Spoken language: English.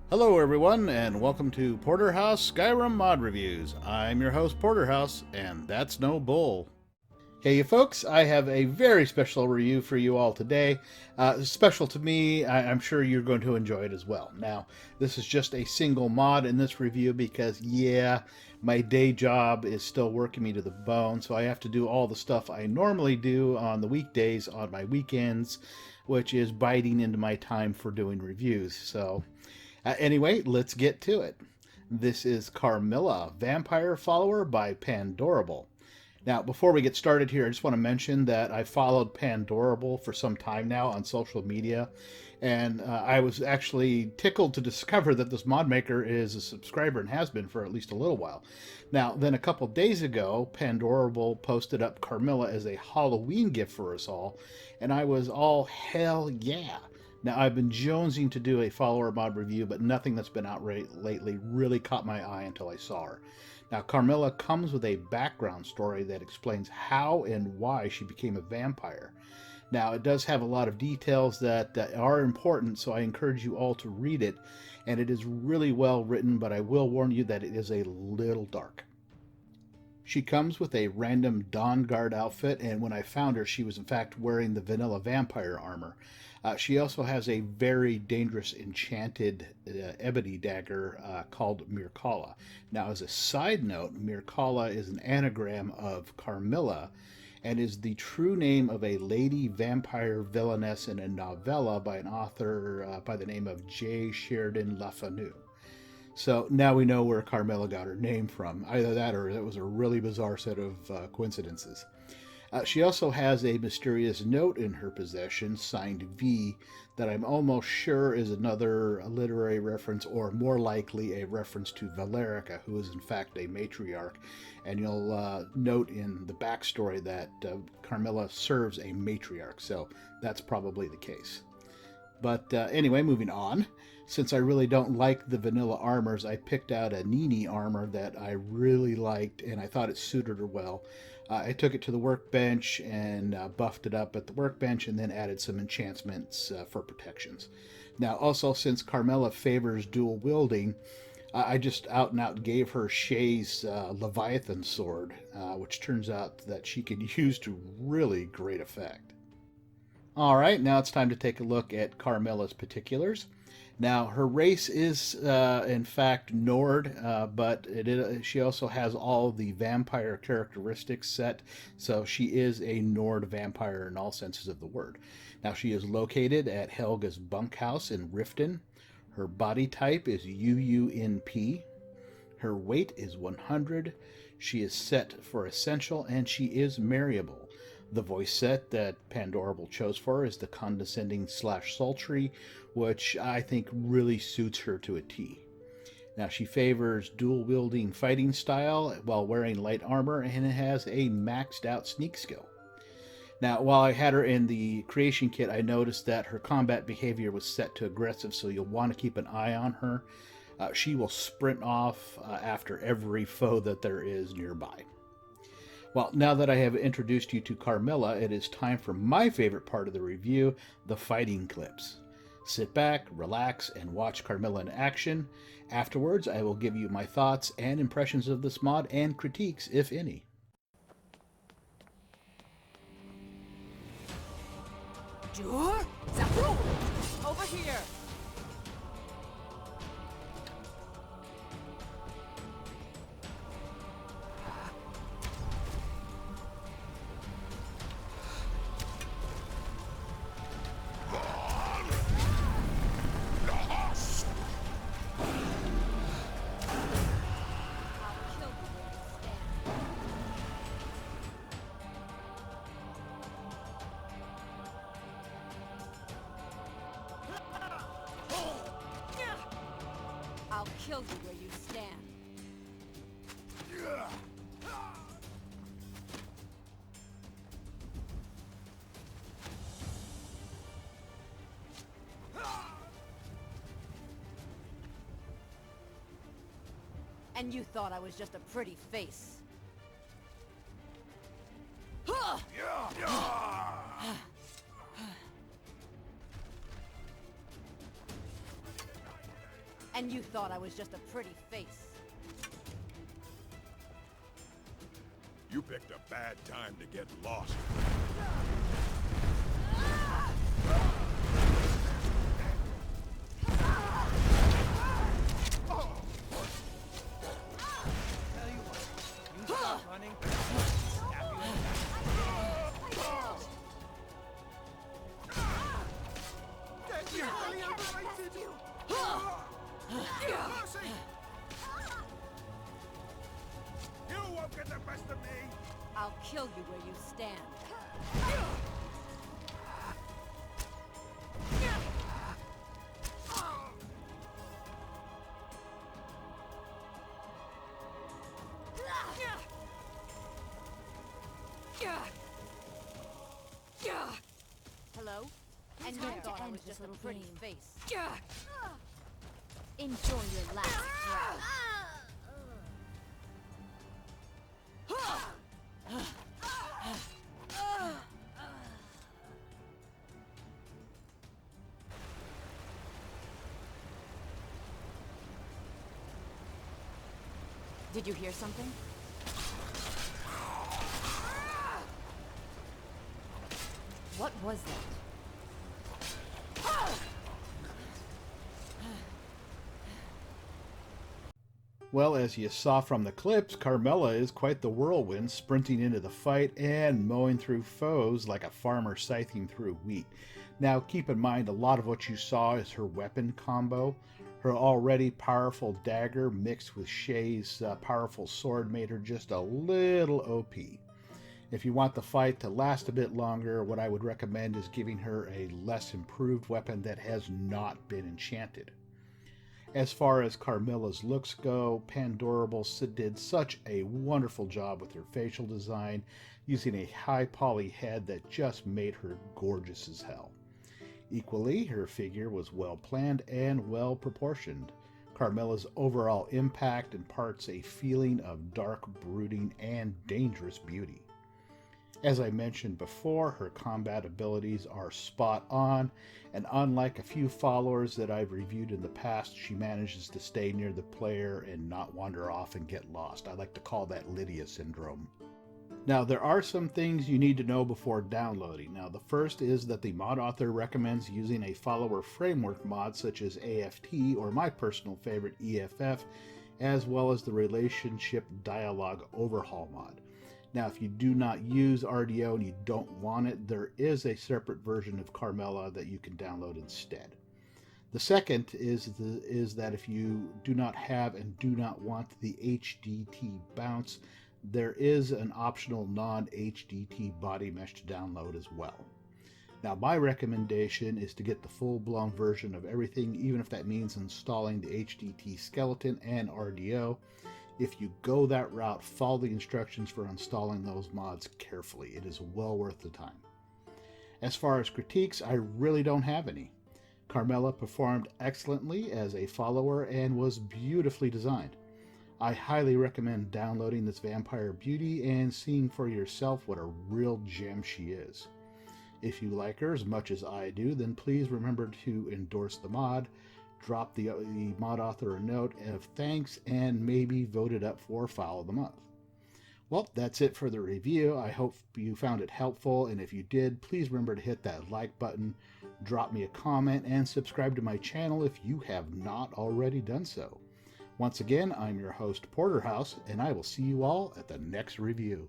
Hello everyone, and welcome to Porterhouse Skyrim Mod Reviews. I'm your host, Porterhouse, and that's no bull. Hey you folks, I have a very special review for you all today. Special to me, I'm sure you're going to enjoy it as well. Now, this is just a single mod in this review because, yeah, my day job is still working me to the bone, so I have to do all the stuff I normally do on the weekdays, on my weekends, which is biting into my time for doing reviews, so... Anyway, let's get to it. This is Carmilla Vampire Follower by Pandorable. Now, before we get started here, I just want to mention that I followed Pandorable for some time now on social media, and I was actually tickled to discover that this mod maker is a subscriber and has been for at least a little while. Now, then a couple days ago, Pandorable posted up Carmilla as a Halloween gift for us all, and I was all hell yeah. Now, I've been jonesing to do a follower mod review, but nothing that's been out lately really caught my eye until I saw her. Now, Carmilla comes with a background story that explains how and why she became a vampire. Now, it does have a lot of details that are important, so I encourage you all to read it, and it is really well written, but I will warn you that it is a little dark. She comes with a random Dawn Guard outfit, and when I found her, she was in fact wearing the vanilla vampire armor. She also has a very dangerous enchanted ebony dagger called Mircalla. Now, as a side note, Mircalla is an anagram of Carmilla and is the true name of a lady vampire villainess in a novella by an author by the name of J. Sheridan Le Fanu. So now we know where Carmilla got her name from. Either that or it was a really bizarre set of coincidences. She also has a mysterious note in her possession, signed V, that I'm almost sure is another literary reference, or more likely a reference to Valerica, who is in fact a matriarch. And you'll note in the backstory that Carmilla serves a matriarch, so that's probably the case. But anyway, moving on. Since I really don't like the vanilla armors, I picked out a Nini armor that I really liked, and I thought it suited her well. I took it to the workbench and buffed it up at the workbench, and then added some enchantments for protections. Now, also, since Carmilla favors dual wielding, I just out and out gave her Shay's Leviathan sword, which turns out that she can use to really great effect. Alright, now it's time to take a look at Carmilla's particulars. Now, her race is, in fact, Nord, but she also has all the vampire characteristics set, so she is a Nord vampire in all senses of the word. Now, she is located at Helga's bunkhouse in Riften. Her body type is UUNP. Her weight is 100. She is set for Essential, and she is marryable. The voice set that Pandorable chose for her is the condescending / sultry, which I think really suits her to a T. Now, she favors dual-wielding fighting style while wearing light armor, and it has a maxed out sneak skill. Now, while I had her in the creation kit, I noticed that her combat behavior was set to aggressive, so you'll want to keep an eye on her. She will sprint off after every foe that there is nearby. Well, now that I have introduced you to Carmilla, it is time for my favorite part of the review, the fighting clips. Sit back, relax, and watch Carmilla in action. Afterwards, I will give you my thoughts and impressions of this mod and critiques, if any. Dur? Zapru! Over here! I'll kill you where you stand. And you thought I was just a pretty face. And you thought I was just a pretty face. You picked a bad time to get lost. Tell you what, you stop running. Stab you in the back. Mercy! You won't get the best of me! I'll kill you where you stand. Hello? And you thought I was just a pretty face. Enjoy your last breath. Did you hear something? What was that? Well, as you saw from the clips, Carmilla is quite the whirlwind, sprinting into the fight and mowing through foes like a farmer scything through wheat. Now, keep in mind, a lot of what you saw is her weapon combo. Her already powerful dagger mixed with Shay's powerful sword made her just a little OP. If you want the fight to last a bit longer, what I would recommend is giving her a less improved weapon that has not been enchanted. As far as Carmilla's looks go, Pandorable did such a wonderful job with her facial design, using a high poly head that just made her gorgeous as hell. Equally, her figure was well planned and well proportioned. Carmilla's overall impact imparts a feeling of dark, brooding, and dangerous beauty. As I mentioned before, her combat abilities are spot on, and unlike a few followers that I've reviewed in the past, she manages to stay near the player and not wander off and get lost. I like to call that Lydia syndrome. Now, there are some things you need to know before downloading. Now, the first is that the mod author recommends using a follower framework mod such as AFT, or my personal favorite, EFF, as well as the relationship dialogue overhaul mod. Now, if you do not use RDO and you don't want it, there is a separate version of Carmilla that you can download instead. The second is that if you do not have and do not want the HDT bounce, there is an optional non-HDT body mesh to download as well. Now, my recommendation is to get the full-blown version of everything, even if that means installing the HDT skeleton and RDO. If you go that route, follow the instructions for installing those mods carefully. It is well worth the time. As far as critiques, I really don't have any. Carmilla performed excellently as a follower and was beautifully designed. I highly recommend downloading this vampire beauty and seeing for yourself what a real gem she is. If you like her as much as I do, then please remember to endorse the mod, drop the mod author a note of thanks, and maybe vote it up for Foul of the Month. Well, that's it for the review. I hope you found it helpful, and if you did, please remember to hit that like button, drop me a comment, and subscribe to my channel if you have not already done so. Once again, I'm your host, Porterhouse, and I will see you all at the next review.